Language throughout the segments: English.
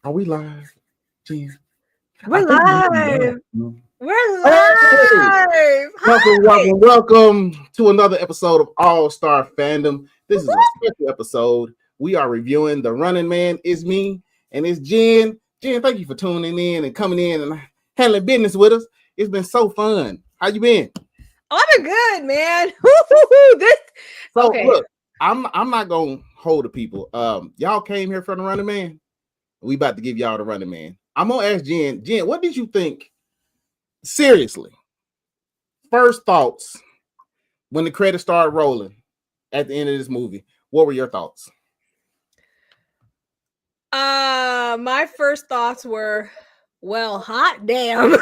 Are we live, Jen? I We're think we might be live. live. No? We're Hey, live. welcome, Hi. welcome, welcome to another episode of All Star Fandom. This is a special episode. We are reviewing The Running Man Is Me, and it's Jen. Jen, thank you for tuning in and coming in and handling business with us. It's been so fun. How you been? Oh, I've been good, man. This So okay. look, I'm not gonna hold the people. Y'all came here for The Running Man. We about to give y'all The Running Man. I'm gonna ask Jen. Jen, what did you think? Seriously, first thoughts when the credits started rolling at the end of this movie. What were your thoughts? My first thoughts were, well, hot damn.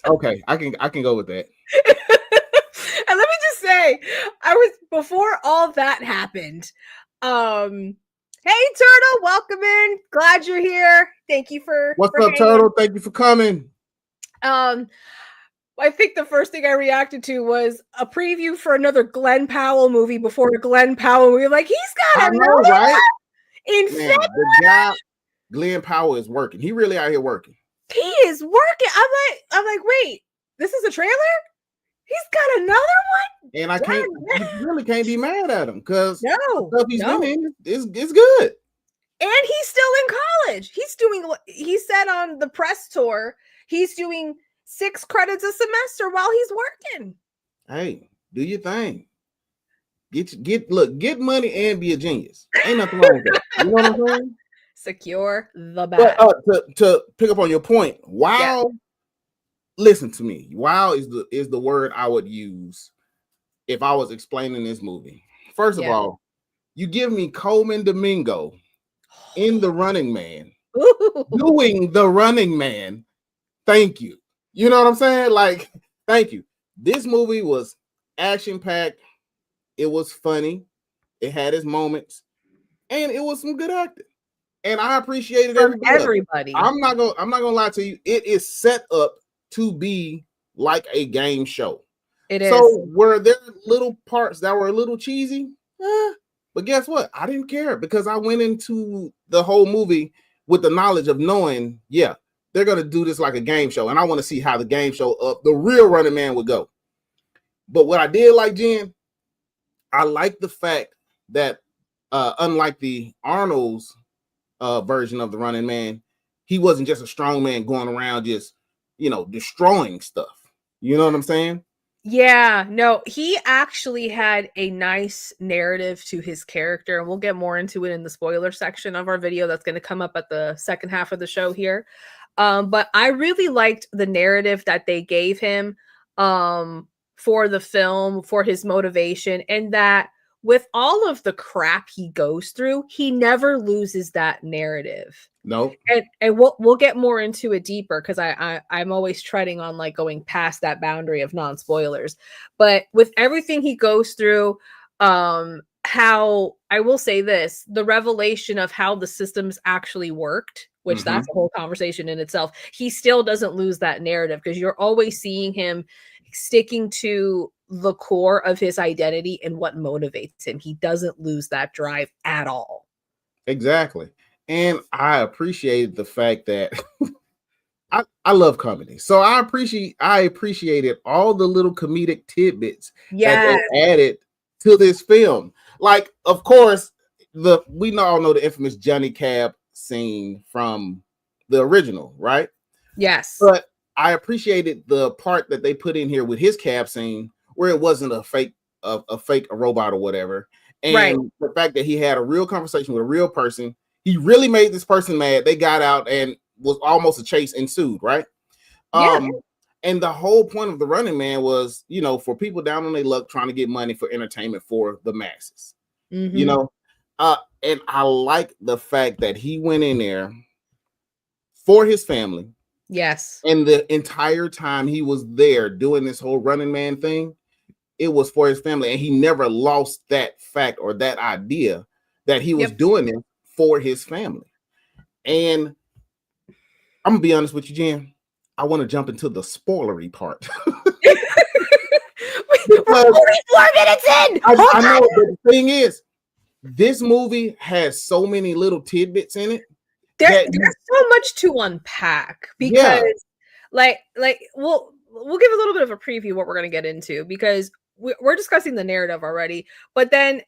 Okay, I can go with that. And let me just say, I was before all that happened. Hey Turtle, welcome in. Glad you're here. Thank you for What's up, hanging. Turtle? Thank you for coming. I think the first thing I reacted to was a preview for another Glenn Powell movie before the Glenn Powell movie. Like, he's got I another know, right? one in Man, February. the guy, Glenn Powell, is working. He really out here working. He is working. I'm like, wait, this is a trailer? He's got another one? And I can't, you really can't be mad at him because the No, stuff he's no. been in is good. And he's still in college. He's doing, he said on the press tour, he's doing 6 credits a semester while he's working. Hey, do your thing. Get money and be a genius. Ain't nothing wrong with that. You know what I'm saying? Secure the bag. But to pick up on your point, wow. Listen to me. Wow is the word I would use if I was explaining this movie. First of all, you give me Coleman Domingo in The Running Man, doing The Running Man. Thank you. You know what I'm saying? Like, thank you. This movie was action-packed. It was funny. It had its moments, and it was some good acting. And I appreciated everybody. I'm not gonna lie to you. It is set up to be like a game show. It is. So were there little parts that were a little cheesy? But guess what? I didn't care because I went into the whole movie with the knowledge of knowing, yeah, they're gonna do this like a game show, and I want to see how the game show of the real Running Man would go. But what I did like, Jen, I like the fact that unlike the Arnold's version of the Running Man, he wasn't just a strong man going around just, destroying stuff. You know what I'm saying? Yeah, no, he actually had a nice narrative to his character, and we'll get more into it in the spoiler section of our video that's going to come up at the second half of the show here. But I really liked the narrative that they gave him for the film, for his motivation, and that with all of the crap he goes through, he never loses that narrative. No. And we'll get more into it deeper because I'm always treading on like going past that boundary of non-spoilers. But with everything he goes through, how I will say this, the revelation of how the systems actually worked, which that's a whole conversation in itself, he still doesn't lose that narrative because you're always seeing him sticking to the core of his identity and what motivates him. He doesn't lose that drive at all. Exactly. And I appreciated the fact that I love comedy. So I appreciated all the little comedic tidbits that they added to this film. Like, of course, we all know the infamous Johnny Cab scene from the original, right? Yes. But I appreciated the part that they put in here with his cab scene where it wasn't a fake robot or whatever. And the fact that he had a real conversation with a real person, he really made this person mad. They got out and was almost a chase ensued, right? And the whole point of The Running Man was, for people down on their luck trying to get money for entertainment for the masses, and I like the fact that he went in there for his family. Yes. And the entire time he was there doing this whole Running Man thing, it was for his family. And he never lost that fact or that idea that he was doing it for his family. And I'm going to be honest with you, Jen. I want to jump into the spoilery part. We're 44 minutes in. I know, but the thing is, this movie has so many little tidbits in it there's that so much to unpack because like we'll give a little bit of a preview what we're going to get into because we're discussing the narrative already, but then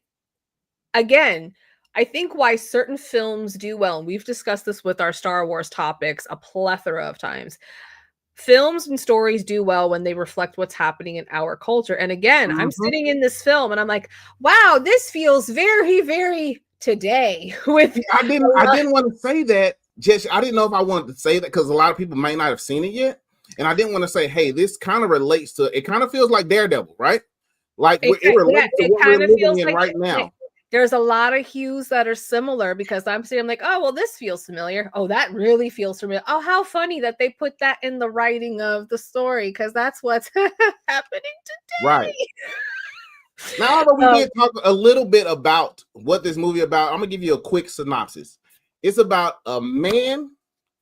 again, I think why certain films do well, and we've discussed this with our Star Wars topics a plethora of times. Films and stories do well when they reflect what's happening in our culture. And again, I'm sitting in this film and I'm like, wow, this feels very, very today. With I didn't want to say that. Just I didn't know if I wanted to say that because a lot of people might not have seen it yet, and I didn't want to say, "Hey, this kind of relates to." It kind of feels like Daredevil, right? Like it relates to what we're living in right now. There's a lot of hues that are similar because I'm like, oh, well, this feels familiar. Oh, that really feels familiar. Oh, how funny that they put that in the writing of the story because that's what's happening today. Right. Now that we did talk a little bit about what this movie about, I'm gonna give you a quick synopsis. It's about a man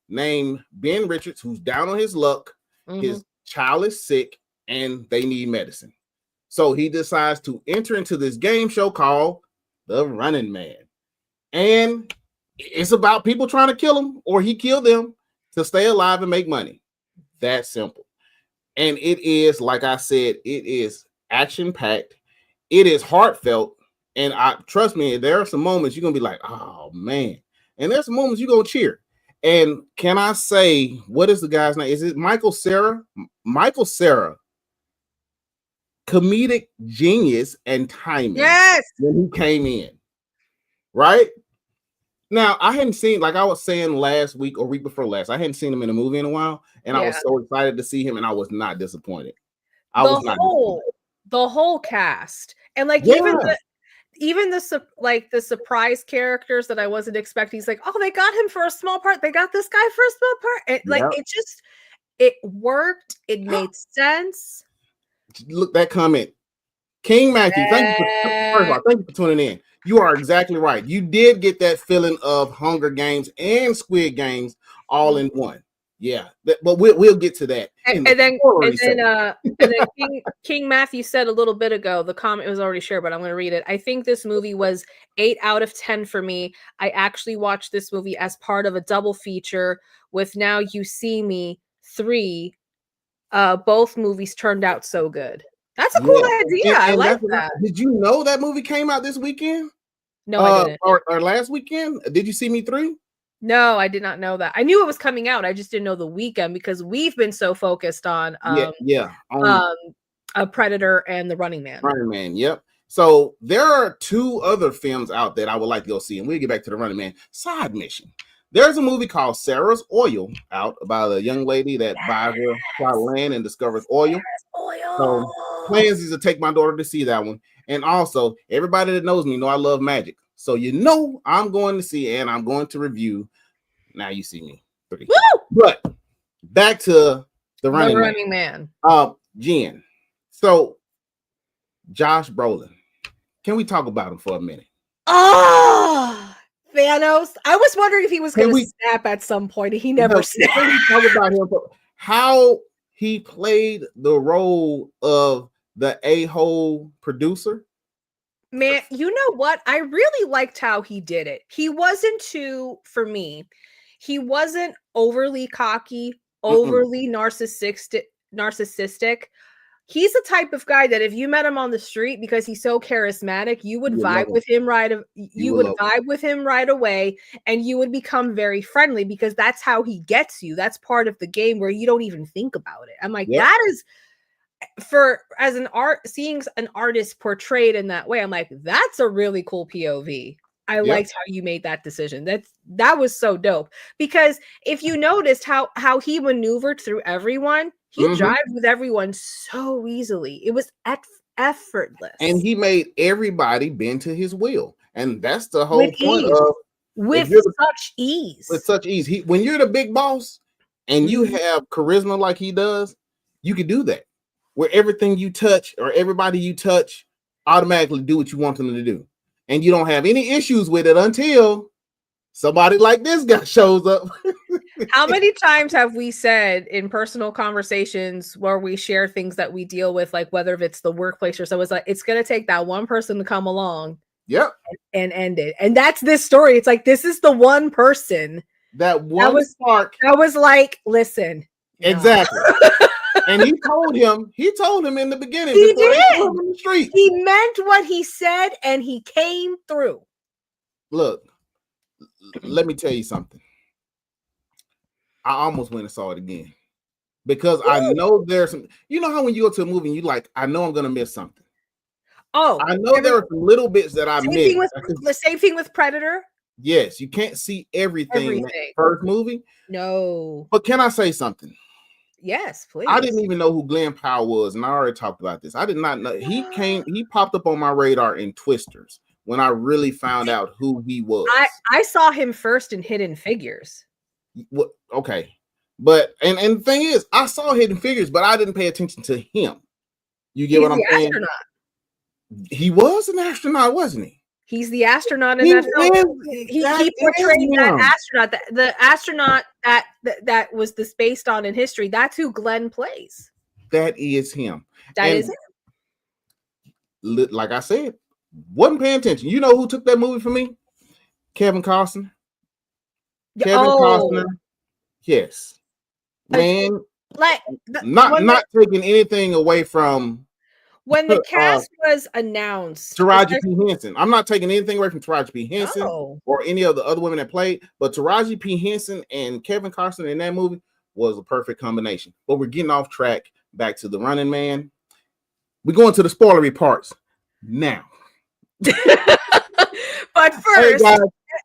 named Ben Richards who's down on his luck. His child is sick and they need medicine. So he decides to enter into this game show called The Running Man. And it's about people trying to kill him or he killed them to stay alive and make money. That simple. And it is, like I said, it is action-packed. It is heartfelt. And trust me, there are some moments you're going to be like, oh, man. And there's some moments you're going to cheer. And can I say, what is the guy's name? Is it Michael Cera? Michael Cera. Comedic genius and timing. Yes. When he came in. Right? Now, I hadn't seen, like I was saying last week or week before last, I hadn't seen him in a movie in a while. And I was so excited to see him and I was not disappointed. The whole cast. And like even the surprise characters that I wasn't expecting. He's like, oh, they got him for a small part. They got this guy for a small part. And it worked. It made sense. Look, that comment. King Matthew, thank you for tuning in. You are exactly right. You did get that feeling of Hunger Games and Squid Games all in one. Yeah, but we'll get to that. And then King Matthew said a little bit ago, the comment was already shared, but I'm going to read it. I think this movie was 8 out of 10 for me. I actually watched this movie as part of a double feature with Now You See Me 3. Both movies turned out so good. That's a cool idea. I like that. Did you know that movie came out this weekend? No, I didn't. Or last weekend? Did you see Me 3? No, I did not know that. I knew it was coming out. I just didn't know the weekend because we've been so focused on a Predator and The Running Man. Running Man, yep. So there are 2 other films out that I would like to go see, and we'll get back to The Running Man. Side mission. There's a movie called Sarah's Oil out about a young lady that buys a plot of land and discovers oil. So plans is to take my daughter to see that one. And also, everybody that knows me know I love magic. So I'm going to see and I'm going to review Now You See Me 3. Woo! But back to The Running Man. Jen. So Josh Brolin. Can we talk about him for a minute? Oh, Thanos. I was wondering if he was going to snap at some point. He never snapped. Can we talk about him? How he played the role of the a-hole producer? Man, you know what? I really liked how he did it. He wasn't he wasn't overly cocky, overly narcissistic. He's the type of guy that if you met him on the street because he's so charismatic, you would vibe with him vibe with him right away, and you would become very friendly because that's how he gets you. That's part of the game where you don't even think about it. I'm like, that is seeing an artist portrayed in that way, I'm like, that's a really cool POV. I liked how you made that decision. That was so dope. Because if you noticed how he maneuvered through everyone, he jived with everyone so easily. It was effortless. And he made everybody bend to his will. And that's the whole point of with such ease. With such ease. When you're the big boss and you have charisma like he does, you can do that. Where everything you touch or everybody you touch automatically do what you want them to do. And you don't have any issues with it until somebody like this guy shows up. How many times have we said in personal conversations where we share things that we deal with, like whether it's the workplace or so, it's like, it's going to take that one person to come along Yep. And ended. And that's this story. It's like, this is the one person that spark. That was like, listen. Exactly. And he told him in the beginning. He did. In the street. He meant what he said, and he came through. Look, let me tell you something. I almost went and saw it again because I know there's some. You know how when you go to a movie and you like, I know I'm gonna miss something. Oh, I know there are some little bits that I missed. The same thing with Predator. Yes, you can't see everything. In that first movie. No. But can I say something? Yes, please. I didn't even know who Glenn Powell was, and I already talked about this. I did not know he popped up on my radar in Twisters when I really found out who he was. I saw him first in Hidden Figures. What? Okay, but and the thing is, I saw Hidden Figures, but I didn't pay attention to him. You get what I'm saying? Astronaut. He was an astronaut, wasn't he? He's the astronaut in that film. He portrayed that astronaut, the astronaut that was this based on in history. That's who Glenn plays. That is him. That is him. Like I said, wasn't paying attention. You know who took that movie from me? Kevin Costner. Costner. Yes. Man. Not taking anything away from when the cast was announced. Taraji P. Henson. I'm not taking anything away from Taraji P. Henson or any of the other women that played, but Taraji P. Henson and Kevin Costner in that movie was a perfect combination. But we're getting off track. Back to the Running Man. We're going to the spoilery parts now. But first, hey guys,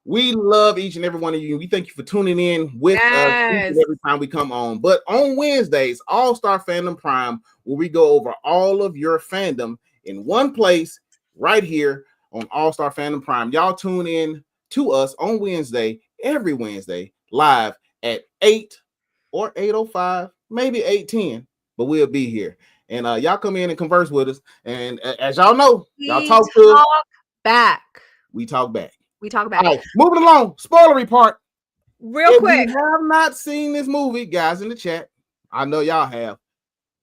we love each and every one of you. We thank you for tuning in with us every time we come on. But on Wednesdays, All Star Fandom Prime, where we go over all of your fandom in one place right here on All Star Fandom Prime. Y'all tune in to us on Wednesday, every Wednesday, live at 8 or 8:05, maybe 8:10, but we'll be here. And y'all come in and converse with us. And as y'all know, y'all talk back. We talk back. We talk about it. Moving along, spoilery part. Real quick. If you have not seen this movie, guys in the chat, I know y'all have.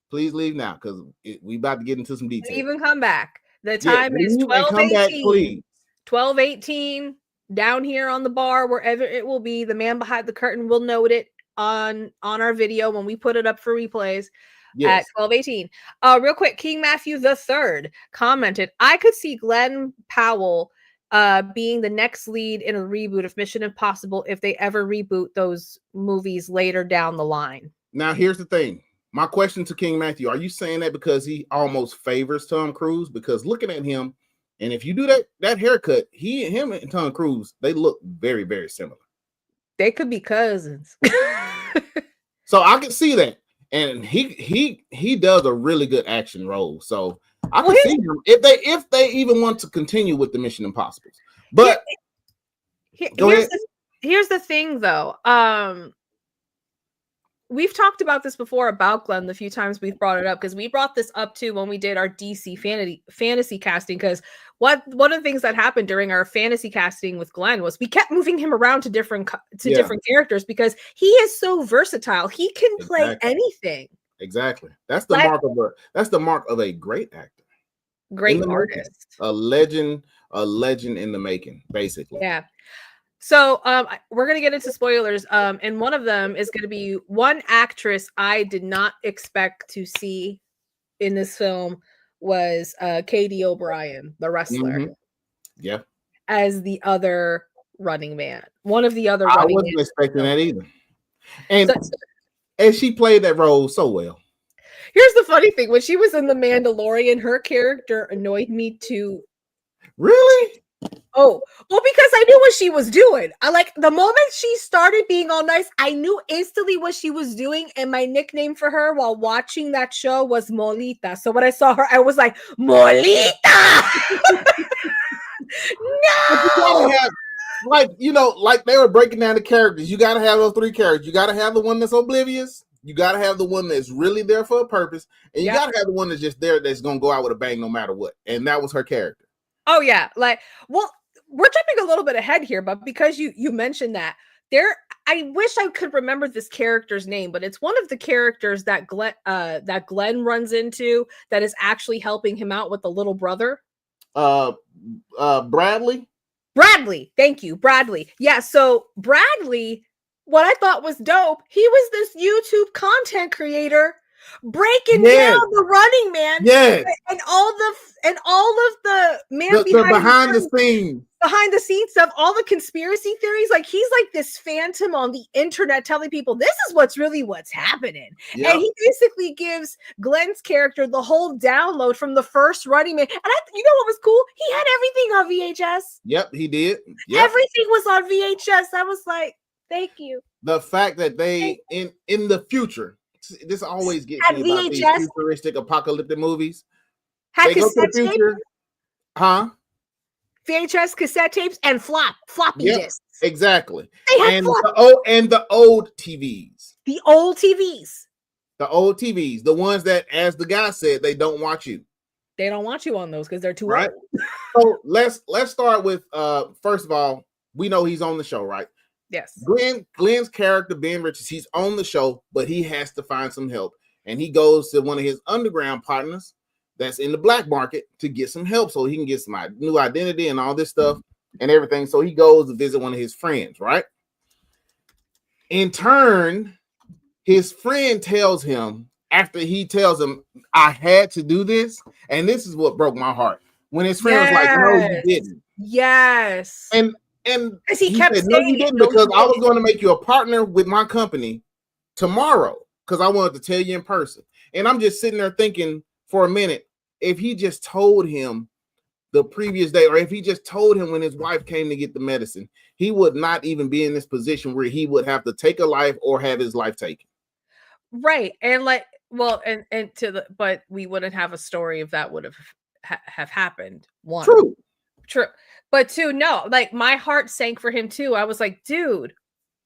Please leave now because we about to get into some details. Even come back. The time is 12:18. 12:18 down here on the bar, wherever it will be. The man behind the curtain will note it on our video when we put it up for replays. Yes. At 12:18. Real quick, King Matthew III commented, I could see Glenn Powell being the next lead in a reboot of Mission Impossible if they ever reboot those movies later down the line. Now, here's the thing. My question to King Matthew, are you saying that because he almost favors Tom Cruise? Because looking at him, and if you do that haircut, him and Tom Cruise, they look very, very similar. They could be cousins. So I can see that. And he does a really good action role. So I can see him if they even want to continue with the Mission Impossibles. But here's the thing though. We've talked about this before about Glenn the few times we've brought it up, because we brought this up too when we did our DC fantasy casting, because one of the things that happened during our fantasy casting with Glenn was we kept moving him around to different characters because he is so versatile. He can play anything. Exactly. That's the mark of a great actor. Great artist. A legend in the making, basically. Yeah. So we're going to get into spoilers. And one of them is going to be one actress I did not expect to see in this film was Katie O'Brien, the wrestler. Mm-hmm. Yeah. As the other Running Man. One of the other I wasn't expecting that either. And she played that role so well. Here's the funny thing. When she was in The Mandalorian, her character annoyed me too. Really? Oh, well, because I knew what she was doing. The moment she started being all nice, I knew instantly what she was doing. And my nickname for her while watching that show was Molita. So when I saw her, I was like, Molita! No! Like they were breaking down the characters. You got to have those three characters. You got to have the one that's oblivious. You got to have the one that's really there for a purpose. And you got to have the one that's just there that's going to go out with a bang no matter what. And that was her character. Oh, yeah. We're jumping a little bit ahead here, but because you mentioned that, I wish I could remember this character's name, but it's one of the characters that Glenn runs into that is actually helping him out with the little brother. Bradley. Bradley, thank you, Bradley. Yeah, so Bradley, what I thought was dope, he was this YouTube content creator breaking down the Running Man, and all of the man the behind the scenes stuff, all the conspiracy theories. Like, he's like this phantom on the internet telling people this is what's happening. Yep. And he basically gives Glenn's character the whole download from the first Running Man. And you know what was cool? He had everything on VHS. Yep, he did. Yep. Everything was on VHS. I was like, thank you. The fact that they in the future, this always gets me about these futuristic apocalyptic movies. Had cassette tapes, huh? VHS cassette tapes and floppy disks. Exactly. They had the old TVs. The old TVs. The old TVs. The ones that, as the guy said, they don't want you. They don't want you on those because they're too old. So let's start with first of all, we know he's on the show, right? Yes. Glenn's character, Ben Richards, he's on the show, but he has to find some help. And he goes to one of his underground partners that's in the black market to get some help so he can get some new identity and all this stuff and everything. So he goes to visit one of his friends, right? In turn, his friend tells him, after he tells him, I had to do this, and this is what broke my heart. When his friend was like, no, you didn't. Yes. And he kept said, saying, no, you didn't, because I was going to make you a partner with my company tomorrow because I wanted to tell you in person. And I'm just sitting there thinking for a minute, if he just told him the previous day, or if he just told him when his wife came to get the medicine, he would not even be in this position where he would have to take a life or have his life taken. Right. And like, well, but we wouldn't have a story if that would have happened. One. True. But two, no, like my heart sank for him too. I was like, dude,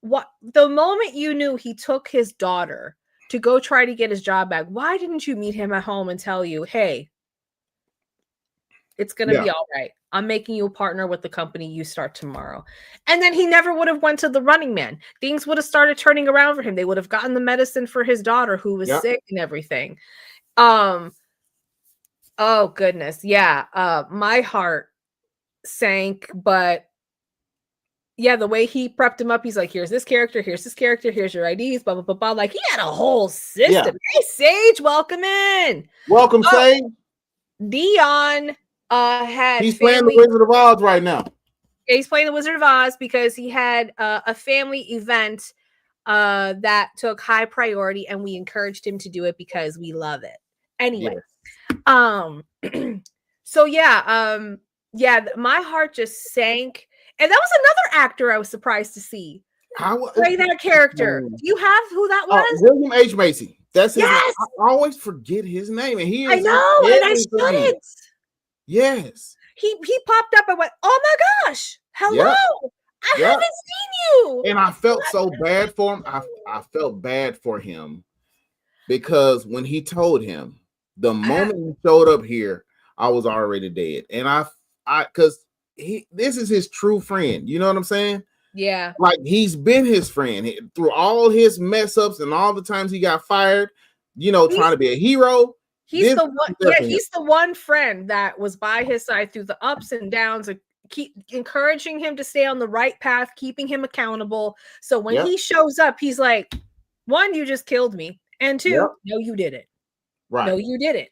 what? The moment you knew he took his daughter to go try to get his job back, why didn't you meet him at home and tell you, hey, it's going to be all right. I'm making you a partner with the company. You start tomorrow. And then he never would have went to the Running Man. Things would have started turning around for him. They would have gotten the medicine for his daughter who was sick and everything. Oh goodness. Yeah. My heart sank, but yeah, the way he prepped him up, he's like, here's this character, here's your IDs, blah, blah, blah, blah. Like, he had a whole system. Yeah. Hey, Sage, welcome in. Welcome, Sage. Dion he's playing the Wizard of Oz right now. He's playing the Wizard of Oz because he had a family event that took high priority, and we encouraged him to do it because we love it. Anyway, so my heart just sank, and that was another actor I was surprised to see play that character. Do you have who that was? William H. Macy. That's his name. I always forget his name, and he is. I know, and I shouldn't. Yes. He popped up and went, oh my gosh, hello. I haven't seen you. And I felt so bad for him. I felt bad for him because when he told him, the moment he showed up here, I was already dead. And because this is his true friend. You know what I'm saying? Yeah. Like, he's been his friend through all his mess ups and all the times he got fired, trying to be a hero. He's the one. Yeah, he's the one friend that was by his side through the ups and downs, keep encouraging him to stay on the right path, keeping him accountable. So when he shows up, he's like, one, you just killed me, and two, no, you did it. Right? No, you did it.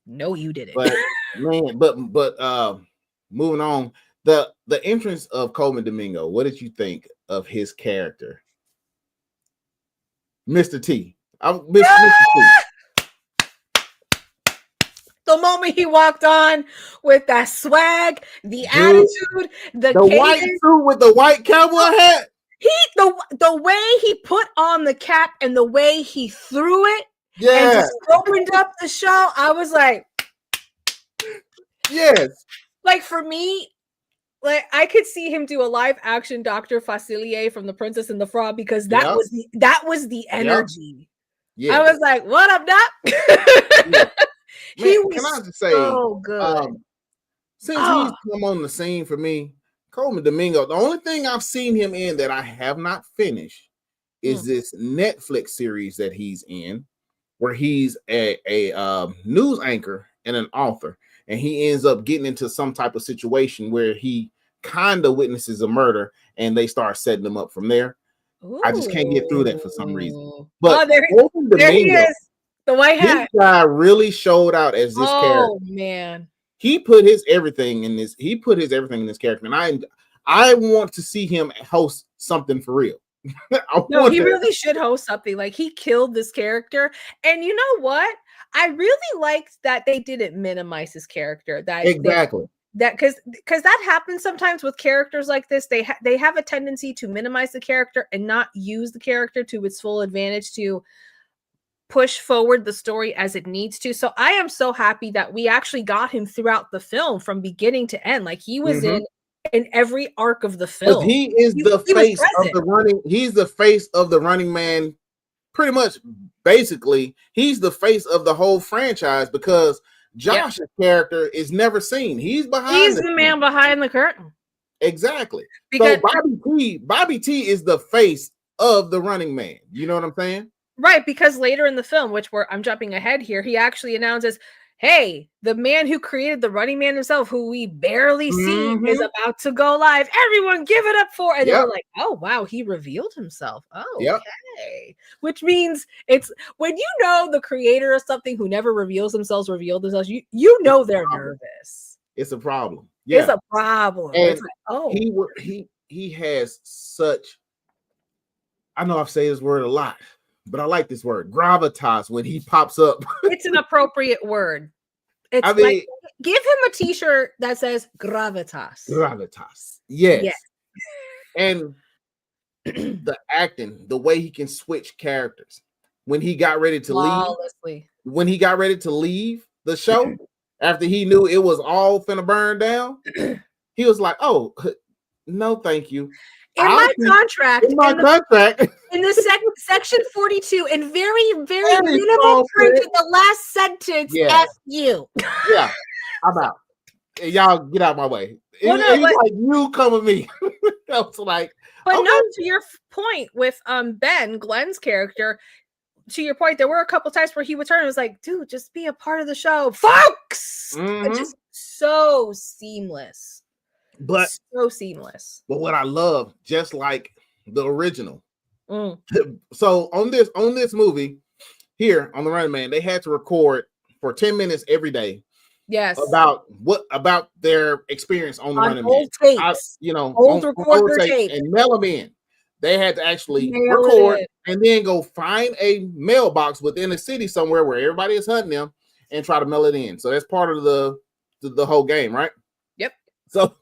No, you did it. But man, but moving on, the entrance of Coleman Domingo. What did you think of his character, Mr. T? Mr. T. The moment he walked on with that swag, the attitude, the white suit with the white cowboy hat. The way he put on the cap and the way he threw it and just opened up the show, I was like, yes. Like, for me, like, I could see him do a live action Dr. Facilier from The Princess and the Frog because that was the energy. Yeah. I was like, what up, Doc? Man, can I just say, so good. Since he's come on the scene for me, Coleman Domingo, the only thing I've seen him in that I have not finished is this Netflix series that he's in, where he's a news anchor and an author, and he ends up getting into some type of situation where he kind of witnesses a murder, and they start setting them up from there. Ooh. I just can't get through that for some reason. But there he is, the white hat. This guy really showed out as this character. Oh man, he put his everything in this. He put his everything in this character, and I want to see him host something for real. No, he really should host something. Like, he killed this character, and you know what? I really liked that they didn't minimize his character. That exactly. That because that happens sometimes with characters like this. They have a tendency to minimize the character and not use the character to its full advantage to push forward the story as it needs to. So I am so happy that we actually got him throughout the film from beginning to end. Like, he was in every arc of the film. He is the face of the running. He's the face of the Running Man. Pretty much, basically, he's the face of the whole franchise because Josh's character is never seen. He's behind. He's the man behind the curtain. Exactly. Because so Bobby T is the face of the Running Man. You know what I'm saying? Right, because later in the film, which I'm jumping ahead here, he actually announces, hey, the man who created the Running Man himself, who we barely see, is about to go live. Everyone give it up for. And they were like, oh, wow, he revealed himself. Oh, okay. Which means it's when you know the creator of something who never reveals themselves, you know they're nervous. It's a problem. Yeah. It's a problem. And it's like, he has such, I know I've said this word a lot, but I like this word, gravitas, when he pops up. It's an appropriate word. It's like, give him a t-shirt that says gravitas. Gravitas. Yes. And the acting, the way he can switch characters. When he got ready to leave the show, after he knew it was all finna burn down, he was like, oh, no, thank you. In my contract, in this section 42, in very, very minimal print in the last sentence, F you. Yeah, I'm out. Y'all get out of my way. It's like, you come with me. I was like, but no, to your point with Ben, Glenn's character, to your point, there were a couple times where he would turn and was like, dude, just be a part of the show, folks. It's just so seamless. But so seamless. But what I love, just like the original. So on this movie here on the Running Man, they had to record for 10 minutes every day. Yes. About their experience on the Running Man. Tapes. Old recorder tape and mail them in. They had to actually record and then go find a mailbox within a city somewhere where everybody is hunting them and try to mail it in. So that's part of the whole game, right? So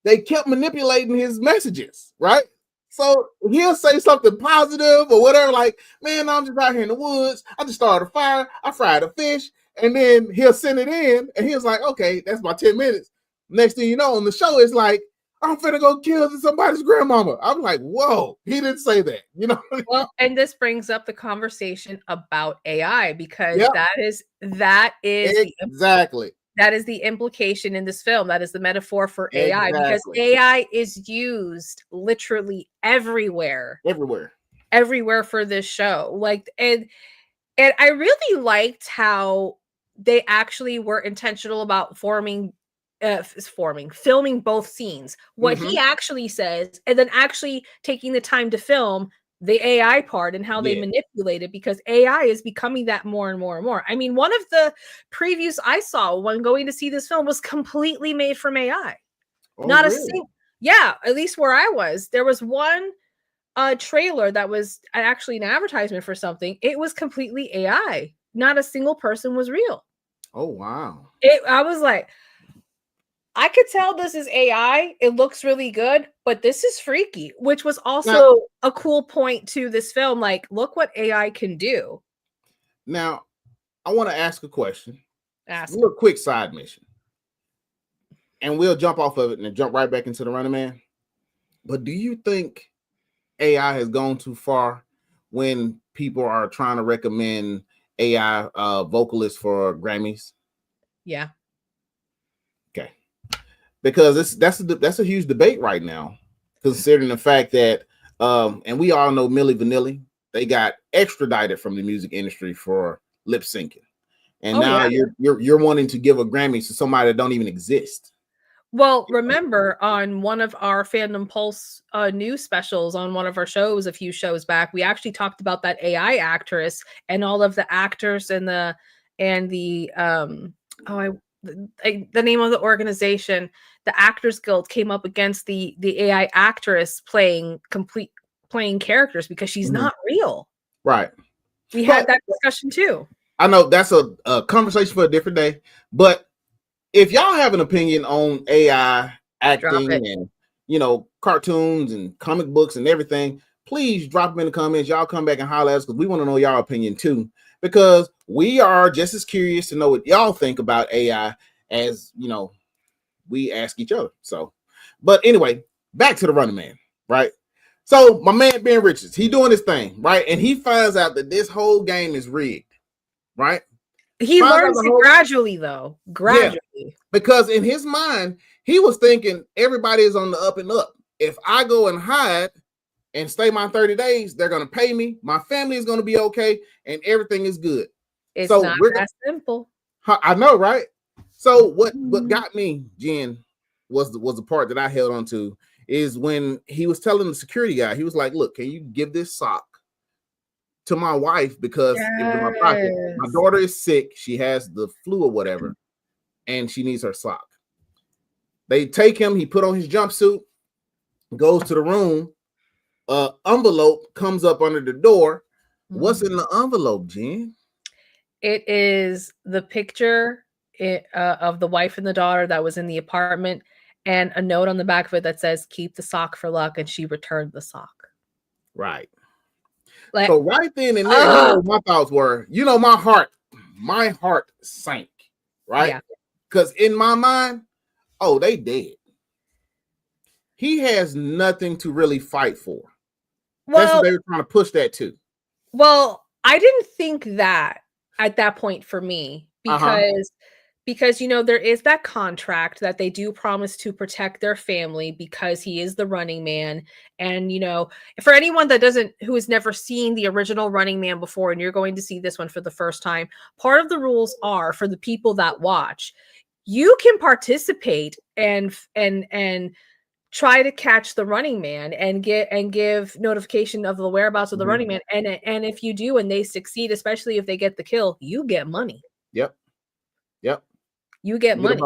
they kept manipulating his messages, right? So he'll say something positive or whatever, like, man, I'm just out here in the woods. I just started a fire. I fried a fish. And then he'll send it in. And he was like, okay, that's my 10 minutes. Next thing you know, on the show, it's like, I'm finna go kill somebody's grandmama. I'm like, whoa, he didn't say that, Well, and this brings up the conversation about AI because that is exactly. That is the implication in this film. That is the metaphor for AI because AI is used literally everywhere for this show. Like, and I really liked how they actually were intentional about filming both scenes. What he actually says, and then actually taking the time to film the AI part and how they manipulate it, because AI is becoming that more and more and more. I mean, one of the previews I saw when going to see this film was completely made from AI. Not really? At least where I was. There was one trailer that was actually an advertisement for something. It was completely AI. Not a single person was real. Oh, wow. I was like, I could tell this is AI. It looks really good, but this is freaky, which was also a cool point to this film. Like, look what AI can do. Now, I want to ask a question. Ask. A little quick side mission. And we'll jump off of it and jump right back into the Running Man. But do you think AI has gone too far when people are trying to recommend AI vocalists for Grammys? Yeah. Okay. Because that's a huge debate right now, considering the fact that and we all know Milli Vanilli, they got extradited from the music industry for lip syncing. and now you're wanting to give a Grammy to somebody that don't even exist. Well, remember on one of our Fandom Pulse news specials on one of our shows a few shows back, we actually talked about that AI actress and all of the actors and the name of the organization, the Actors Guild, came up against the AI actress playing characters because she's not real. Right. We had that discussion too. I know that's a conversation for a different day, but if y'all have an opinion on AI acting and, you know, cartoons and comic books and everything, please drop them in the comments. Y'all come back and holler at us because we want to know y'all opinion too, because we are just as curious to know what y'all think about AI as, you know, we ask each other. So, but anyway, back to the Running Man, right? So my man Ben Richards, he doing his thing, right? And he finds out that this whole game is rigged, right? He learns it gradually, though. Gradually. Yeah, because in his mind, he was thinking everybody is on the up and up. If I go and hide and stay my 30 days, they're going to pay me. My family is going to be okay, and everything is good. It's not that simple. I know, right? So what got me, Jen, was the part that I held on to is when he was telling the security guy, he was like, look, can you give this sock to my wife because it was in my pocket. My daughter is sick. She has the flu or whatever, and she needs her sock. They take him. He put on his jumpsuit, goes to the room. Envelope comes up under the door. What's in the envelope, Jen? It is the picture of the wife and the daughter that was in the apartment, and a note on the back of it that says, keep the sock for luck, and she returned the sock. Right. Like, so right then and there, you know what my thoughts were. You know, my heart sank, right? Because in my mind, they dead. He has nothing to really fight for. That's what they were trying to push that to. Well, I didn't think that at that point for me, because you know, there is that contract that they do promise to protect their family because he is the Running Man. And, you know, for anyone who has never seen the original Running Man before, and you're going to see this one for the first time, part of the rules are for the people that watch, you can participate and try to catch the Running Man and give notification of the whereabouts of the Running Man. And if you do, and they succeed, especially if they get the kill, you get money. Yep. You get money.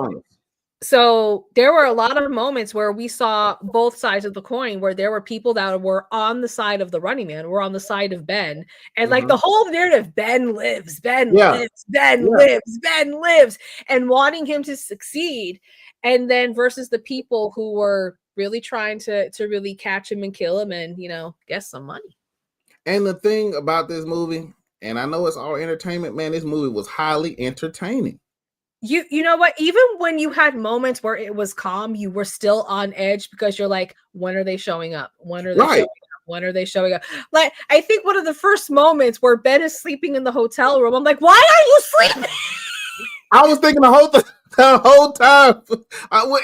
So there were a lot of moments where we saw both sides of the coin, where there were people that were on the side of the Running Man, were on the side of Ben. And like the whole narrative, Ben lives, Ben lives, Ben lives, and wanting him to succeed. And then versus the people who were really trying to really catch him and kill him and, you know, get some money. And the thing about this movie, and I know it's all entertainment, man, this movie was highly entertaining. You know what? Even when you had moments where it was calm, you were still on edge because you're like, when are they showing up? When are they showing up? When are they showing up? Like, I think one of the first moments where Ben is sleeping in the hotel room, I'm like, why are you sleeping? I was thinking the whole time,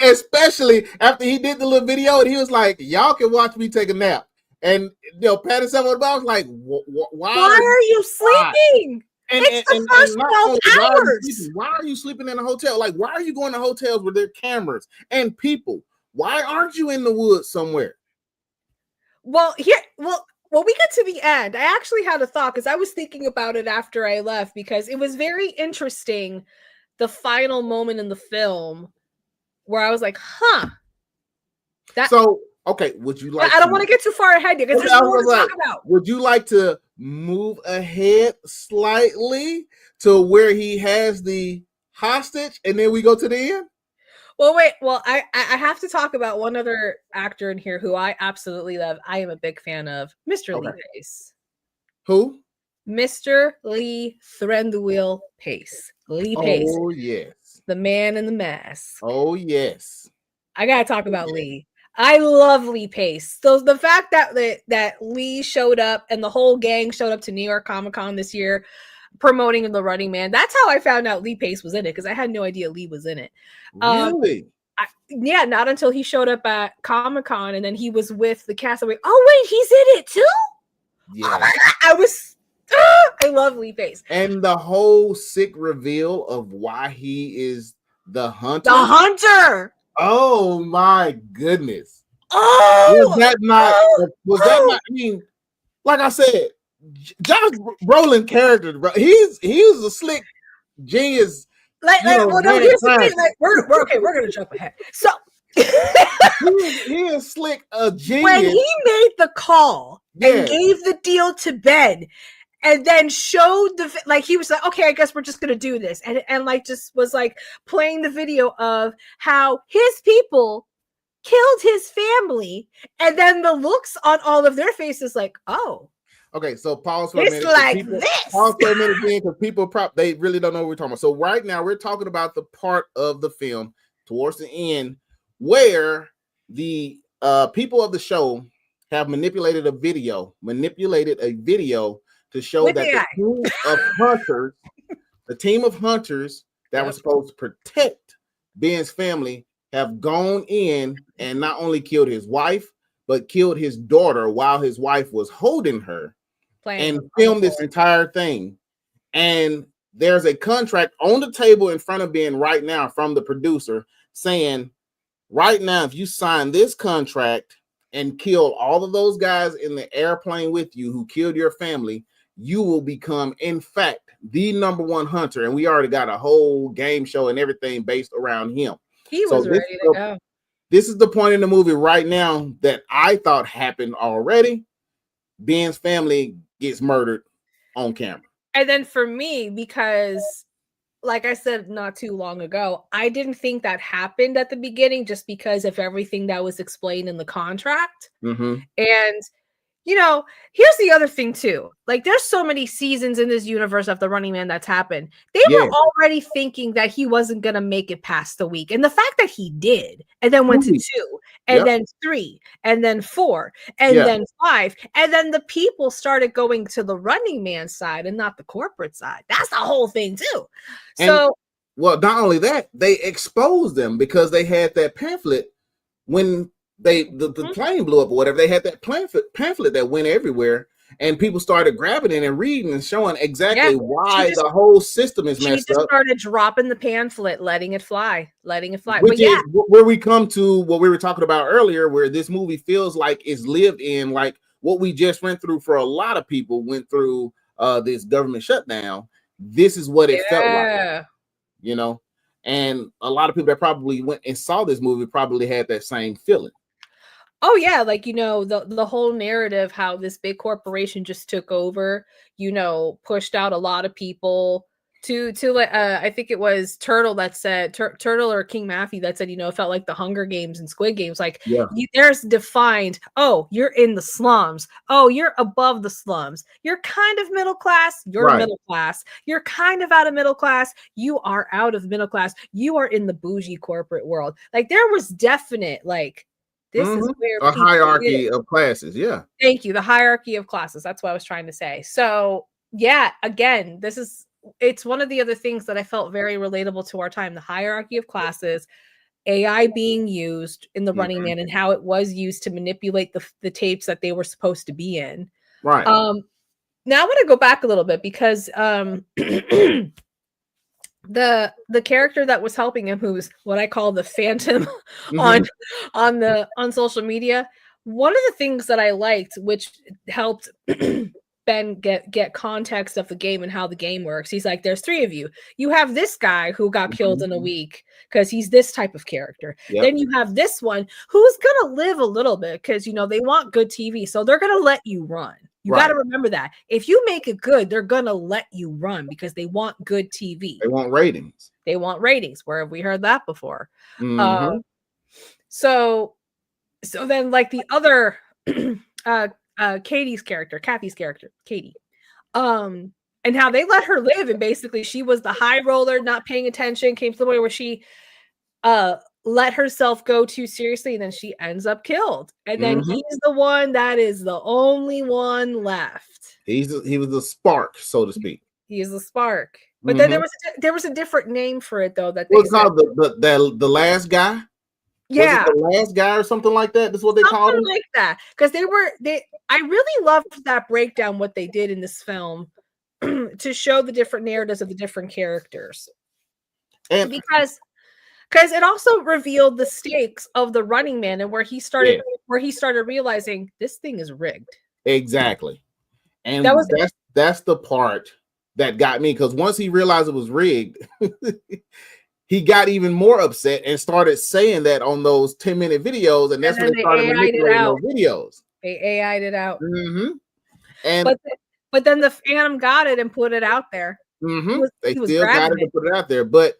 especially after he did the little video and he was like, y'all can watch me take a nap. And, you know, pat himself on the back. I was like, why are you sleeping? It's the first 12 hours. Why are you sleeping in a hotel? Like, why are you going to hotels where there are cameras and people? Why aren't you in the woods somewhere? Well, when we get to the end, I actually had a thought because I was thinking about it after I left because it was very interesting, the final moment in the film where I was like, okay, would you like I don't want to get too far ahead here because there's more to talk about. Would you like to move ahead slightly to where he has the hostage and then we go to the end? Well, wait. Well, I have to talk about one other actor in here who I absolutely love. I am a big fan of Mr. Lee Pace. Who? Mr. Lee Thranduil Pace. Lee Pace. Oh, yes. The man in the mask. Oh, yes. I got to talk about Lee. I love Lee Pace. So the fact that Lee showed up and the whole gang showed up to New York Comic Con this year promoting The Running Man, that's how I found out Lee Pace was in it because I had no idea Lee was in it. Really? Not until he showed up at Comic Con and then he was with the cast. I'm like, oh wait, he's in it too? Yeah. Oh my God. I love Leeface. And the whole sick reveal of why he is the hunter. The hunter. Oh my goodness. Oh, Was that not? I mean, like I said, Josh Brolin character, bro, he's a slick genius. Here's the thing. Like, we're gonna jump ahead. So he is slick, a genius. When he made the call and gave the deal to Ben, and then showed he was like, okay, I guess we're just gonna do this, and like just was like playing the video of how his people killed his family, and then the looks on all of their faces, like, oh. Okay, so pause for a minute. Pause for a minute because people they really don't know what we're talking about. So right now we're talking about the part of the film towards the end where the people of the show have manipulated a video to show that the team of hunters that were supposed to protect Ben's family have gone in and not only killed his wife, but killed his daughter while his wife was holding her and filmed this entire thing. And there's a contract on the table in front of Ben right now from the producer saying, right now, if you sign this contract and kill all of those guys in the airplane with you who killed your family, you will become, in fact, the #1 hunter. And we already got a whole game show and everything based around him. He was ready to go. This is the point in the movie right now that I thought happened already. Ben's family gets murdered on camera. And then for me, because like I said not too long ago, I didn't think that happened at the beginning just because of everything that was explained in the contract. Mm-hmm. And here's the other thing too. Like, there's so many seasons in this universe of the Running Man that's happened. They were already thinking that he wasn't going to make it past the week. And the fact that he did, and then went to 2, and then 3, and then 4, and then 5, and then the people started going to the Running Man side and not the corporate side. That's the whole thing too. Well, not only that, they exposed them because they had that pamphlet when the plane blew up or whatever. They had that pamphlet that went everywhere, and people started grabbing it and reading and showing exactly why the whole system is messed up. Started dropping the pamphlet, letting it fly. Which is where we come to what we were talking about earlier, where this movie feels like it's lived in, like what we just went through for a lot of people went through this government shutdown. This is what it felt like, and a lot of people that probably went and saw this movie probably had that same feeling. Oh yeah, the whole narrative, how this big corporation just took over, pushed out a lot of people to I think it was Turtle that said, Turtle or King Matthew that said, it felt like the Hunger Games and Squid Games. Like, there's defined, oh, you're in the slums. Oh, you're above the slums. You're kind of middle class. You're middle class. You're kind of out of middle class. You are out of middle class. You are in the bougie corporate world. Like, there was definite, this is where a hierarchy of classes. Yeah. Thank you. The hierarchy of classes. That's what I was trying to say. So again, it's one of the other things that I felt very relatable to our time. The hierarchy of classes, AI being used in the Running Man, and how it was used to manipulate the tapes that they were supposed to be in. Right. Now I want to go back a little bit because the character that was helping him, who's what I call the Phantom on social media, one of the things that I liked, which helped Ben get context of the game and how the game works. He's like, there's 3 of you. You have this guy who got killed in a week because he's this type of character. Yep. Then you have this one who's gonna live a little bit because they want good TV, so they're gonna let you run. You got to remember that if you make it good, they're gonna let you run because they want good TV. They want ratings. Where have we heard that before? So then, like, the other Kathy's character, Katie, and how they let her live, and basically she was the high roller, not paying attention, came to the point where she let herself go too seriously, and then she ends up killed. And then he's the one that is the only one left. He was the spark, so to speak. He is the spark. But then there was a different name for it though. That was called the last guy. Yeah, the last guy or something like that. That's what they called him. Like that, because I really loved that breakdown what they did in this film to show the different narratives of the different characters. And because it also revealed the stakes of the Running Man and where he started realizing this thing is rigged. Exactly. And that's the part that got me, because once he realized it was rigged, he got even more upset and started saying that on those 10-minute videos, and that's when they started manipulating those videos. They AI'd it out. Mm-hmm. And but then the Phantom got it and put it out there. Mm-hmm. They still got it to put it out there. But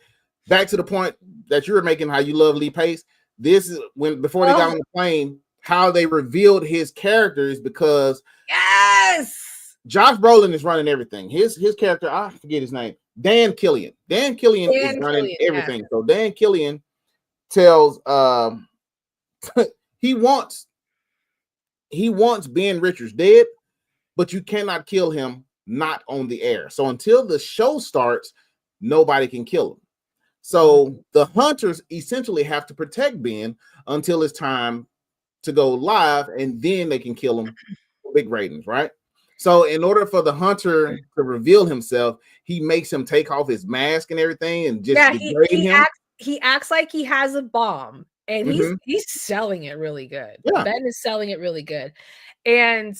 back to the point that you were making, how you love Lee Pace. This is before they got on the plane, how they revealed his characters, because Josh Brolin is running everything. His character, I forget his name, Dan Killian. Dan Killian is running everything. Yeah. So Dan Killian tells he wants Ben Richards dead, but you cannot kill him not on the air. So until the show starts, nobody can kill him. So the hunters essentially have to protect Ben until it's time to go live, and then they can kill him for big ratings, right? So in order for the hunter to reveal himself, he makes him take off his mask and everything and just degrade him. He acts like he has a bomb, and he's selling it really good. Yeah. Ben is selling it really good. And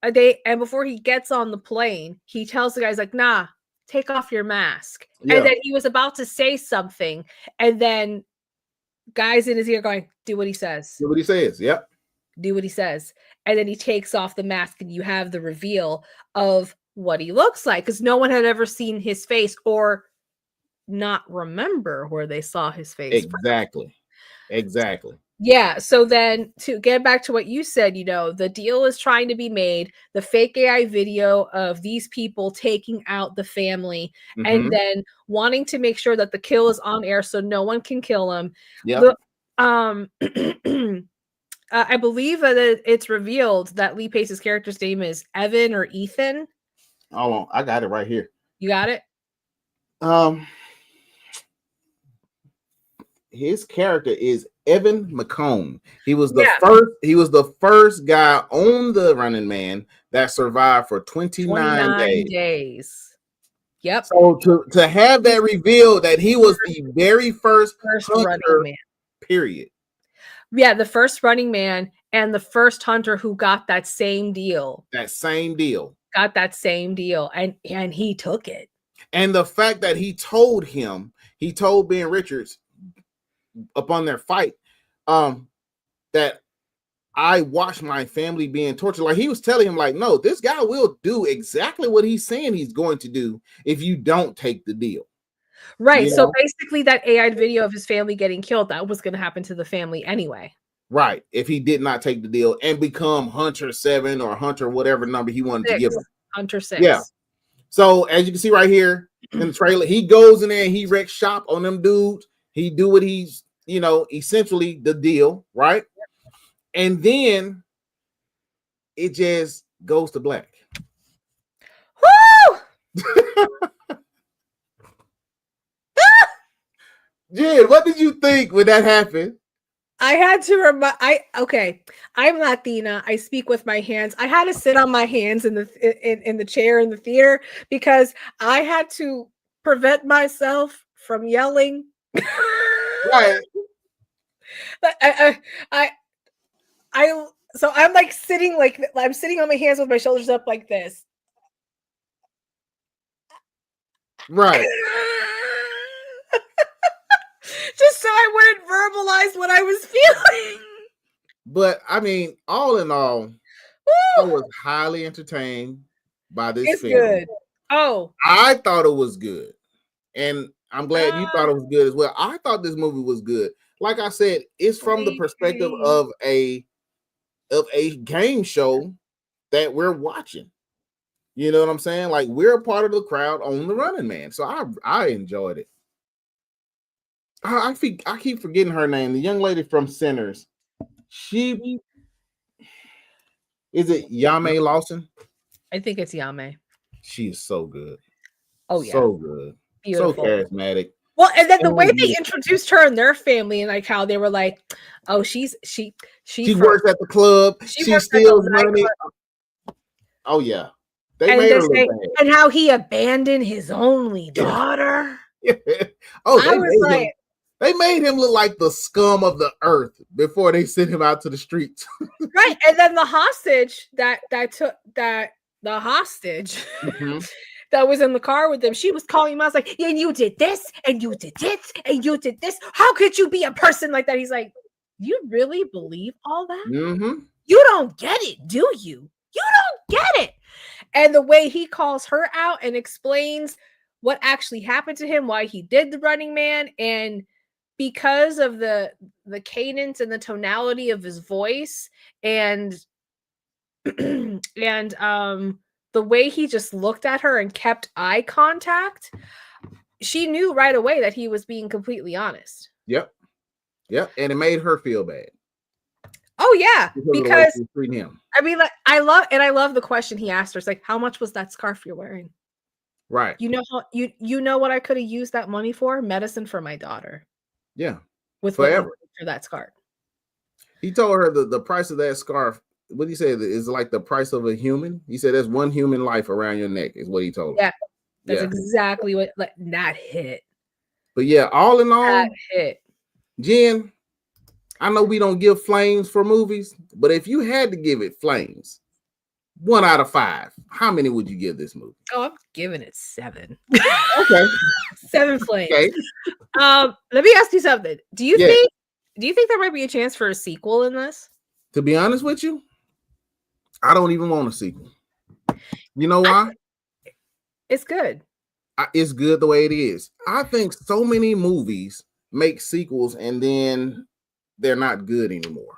before he gets on the plane, he tells the guys, like, nah, take off your mask. Yeah. And then he was about to say something, and then guys in his ear going, do what he says. Do what he says. Yep. Do what he says. And then he takes off the mask, and you have the reveal of what he looks like, because no one had ever seen his face or not remember where they saw his face. Exactly. Yeah. So then to get back to what you said, the deal is trying to be made, the fake AI video of these people taking out the family, and then wanting to make sure that the kill is on air so no one can kill him. Yeah. I believe that it's revealed that Lee Pace's character's name is Evan or Ethan. Hold on, I got it right here. You got it? His character is Evan McCone. He was the first guy on the Running Man that survived for 29 days. Yep. So to have that reveal that he was the very first Running Man. Period. Yeah, the first Running Man and the first hunter who got that same deal. Got that same deal, and he took it. And the fact that he told Ben Richards upon their fight, that I watched my family being tortured. Like, he was telling him, like, no, this guy will do exactly what he's saying he's going to do if you don't take the deal. Right. So basically that AI video of his family getting killed, that was going to happen to the family anyway. Right. If he did not take the deal and become Hunter 7 or Hunter whatever number he wanted to give him. Hunter 6. Yeah. So as you can see right here in the trailer, he goes in there and he wrecks shop on them dudes. He do what he's, essentially the deal, right? And then it just goes to black. Woo! Jen, what did you think when that happened? I had to I'm Latina. I speak with my hands. I had to sit on my hands in the chair in the theater because I had to prevent myself from yelling. Right. So I'm like sitting I'm sitting on my hands with my shoulders up like this. Right. Just so I wouldn't verbalize what I was feeling. But I mean, all in all, I was highly entertained by this film. Good. Oh, I thought it was good. And I'm glad you thought it was good as well. I thought this movie was good. Like I said, it's from the perspective of a game show that we're watching. You know what I'm saying? Like, we're a part of the crowd on the Running Man. So I enjoyed it. I keep forgetting her name. The young lady from Sinners. Is it Yame Lawson? I think it's Yame. She is so good. Oh yeah, so good. Beautiful. So charismatic. Well, and then the way they introduced her and their family, and like how they were like, "Oh, she works at the club. She steals money." Oh yeah. They and made her they're look saying, bad. and how he abandoned his only daughter. Oh, I was like, they made him look like the scum of the earth before they sent him out to the streets. right. And then the hostage the hostage that was in the car with them, she was calling him out. I was like, yeah, and you did this, and you did this, and you did this. How could you be a person like that? He's like, you really believe all that? You don't get it, do you? You don't get it. And the way he calls her out and explains what actually happened to him, why he did the Running Man, and because of the cadence and the tonality of his voice, and and the way he just looked at her and kept eye contact, she knew right away that he was being completely honest. Yep. And it made her feel bad. Oh yeah, because him. I mean, like, I love the question he asked her. It's like, how much was that scarf you're wearing? Right. You know how you know what I could have used that money for? Medicine for my daughter. Yeah. With forever for that scarf. He told her the price of that scarf. What did he say? Is like the price of a human. He said that's one human life around your neck. Is what he told her. Yeah, that's exactly what that hit. But yeah, all in all, that hit. Jen, I know we don't give flames for movies, but if you had to give it flames, 1 out of 5, how many would you give this movie? Oh, I'm giving it 7. Okay. 7 flames. Okay. Let me ask you something. Do you think there might be a chance for a sequel in this? To be honest with you, I don't even want a sequel. You know why? It's good. It's good the way it is. I think so many movies make sequels and then they're not good anymore.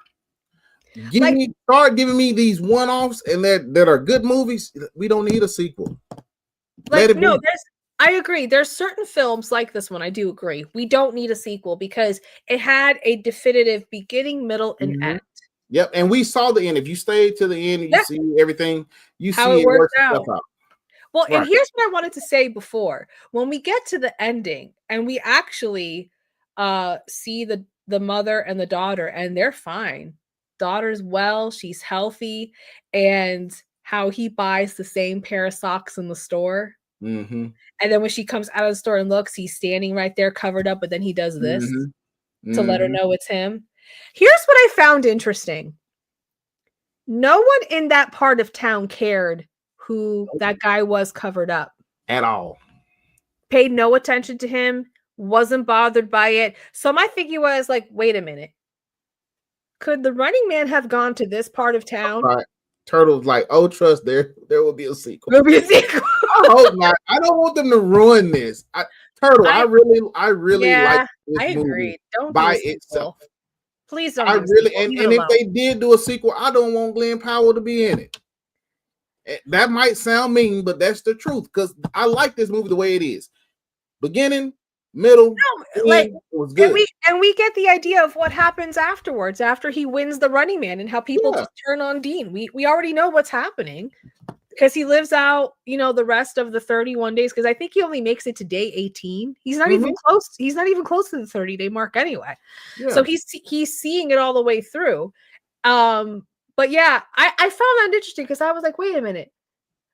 Start giving me these one-offs and that are good movies. We don't need a sequel. I agree. There's certain films like this one. I do agree. We don't need a sequel because it had a definitive beginning, middle, and end. Yep, and we saw the end. If you stay to the end, you see everything. You how see it works out. Well, right. And here's what I wanted to say before. When we get to the ending and we actually see the mother and the daughter, and they're fine. Daughter's well, she's healthy, and how he buys the same pair of socks in the store. And then when she comes out of the store and looks, he's standing right there covered up, but then he does this to let her know it's him. Here's what I found interesting. No one in that part of town cared who that guy was covered up. At all. Paid no attention to him, wasn't bothered by it. So my thinking was like, wait a minute. Could the Running Man have gone to this part of town? Right. Turtle's like, oh, trust there will be a sequel. There'll be a sequel. I hope not. I don't want them to ruin this. Turtle, I really like this I agree. movie don't by itself. Please don't. And if they did do a sequel, I don't want Glenn Powell to be in it. That might sound mean, but that's the truth because I like this movie the way it is. Beginning, middle, it was good. And we get the idea of what happens afterwards after he wins the Running Man and how people just turn on Dean. We already know what's happening because he lives out, the rest of the 31 days. Because I think he only makes it to day 18. He's not even close. He's not even close to the 30-day mark anyway. Yeah. So he's seeing it all the way through. But yeah, I found that interesting because I was like, wait a minute.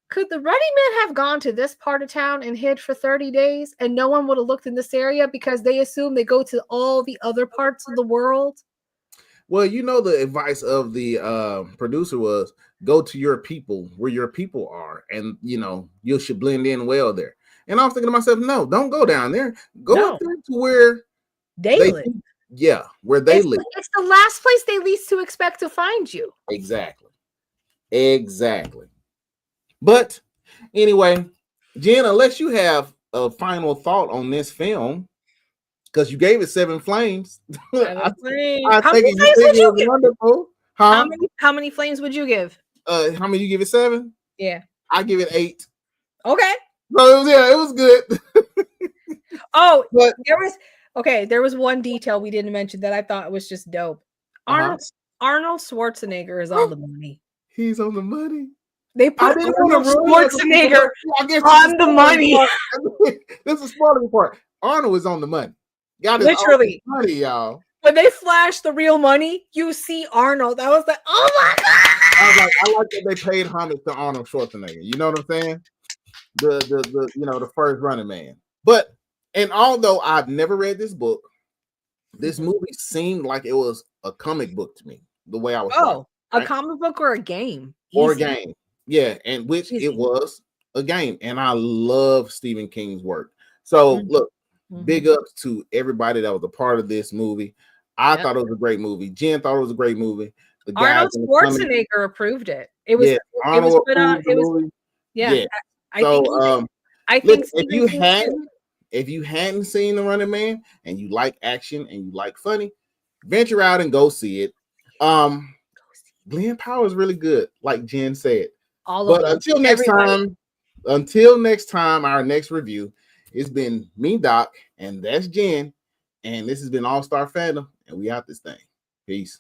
Could the Running Man have gone to this part of town and hid for 30 days and no one would have looked in this area because they assume they go to all the other parts of the world? Well, the advice of the producer was go to your people where your people are and, you should blend in well there. And I was thinking to myself, no, don't go down there. Go up there to where they live. Where they live. It's the last place they least to expect to find you. Exactly. But anyway, Jen, unless you have a final thought on this film, because you gave it 7 flames. I think it was wonderful. Huh? How many flames would you give? How many you give it? 7? Yeah. I give it 8. Okay. So it was good. There was one detail we didn't mention that I thought was just dope. Arnold Schwarzenegger is on the money. He's on the money. They put Arnold Schwarzenegger on the money. This is part of the part. Arnold is on the money. Literally money, y'all. When they flash the real money, you see Arnold. I was like, oh my god! I like that they paid homage to Arnold Schwarzenegger. You know what I'm saying? The first Running Man. But and although I've never read this book, this movie seemed like it was a comic book to me. The way I was watching, right? A comic book or a game? Or a game, yeah, and which Easy. it was a game. And I love Stephen King's work. So look, big ups to everybody that was a part of this movie. I thought it was a great movie. Jen thought it was a great movie. The guys Arnold Schwarzenegger approved it. It was Arnold put out. It was movie. yeah. I think if you hadn't seen The Running Man and you like action and you like funny, venture out and go see it. Glenn Powell is really good, like Jen said. Until next time, our next review, it's been me, Doc, and that's Jen, and this has been All Star Fandom, and we out this thing. Peace.